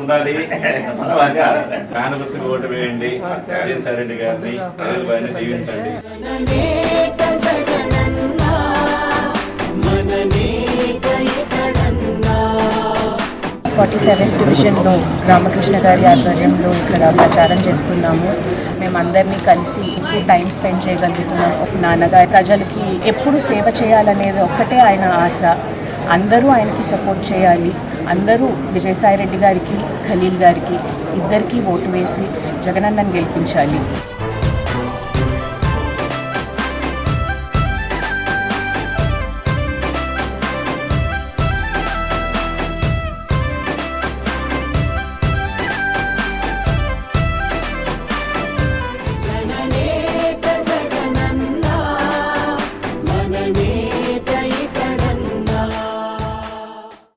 ఉండాలి. కానుగుర్తుకు ఓటు వేయండి, విజయసాయి రెడ్డి గారిని దీవించండి. 47th డివిజన్లో రామకృష్ణ గారి ఆధ్వర్యంలో ఇక్కడ ప్రచారం చేస్తున్నాము. మేమందరినీ కలిసి ఎక్కువ టైం స్పెండ్ చేయగలుగుతున్నాం. ఒక నాన్నగారి ప్రజలకి ఎప్పుడు సేవ చేయాలనేది ఒక్కటే ఆయన ఆశ. అందరూ ఆయనకి సపోర్ట్ చేయాలి. అందరూ విజయసాయి రెడ్డి గారికి, ఖలీల్ గారికి ఇద్దరికీ ఓటు వేసి జగనన్నను గెలిపించాలి.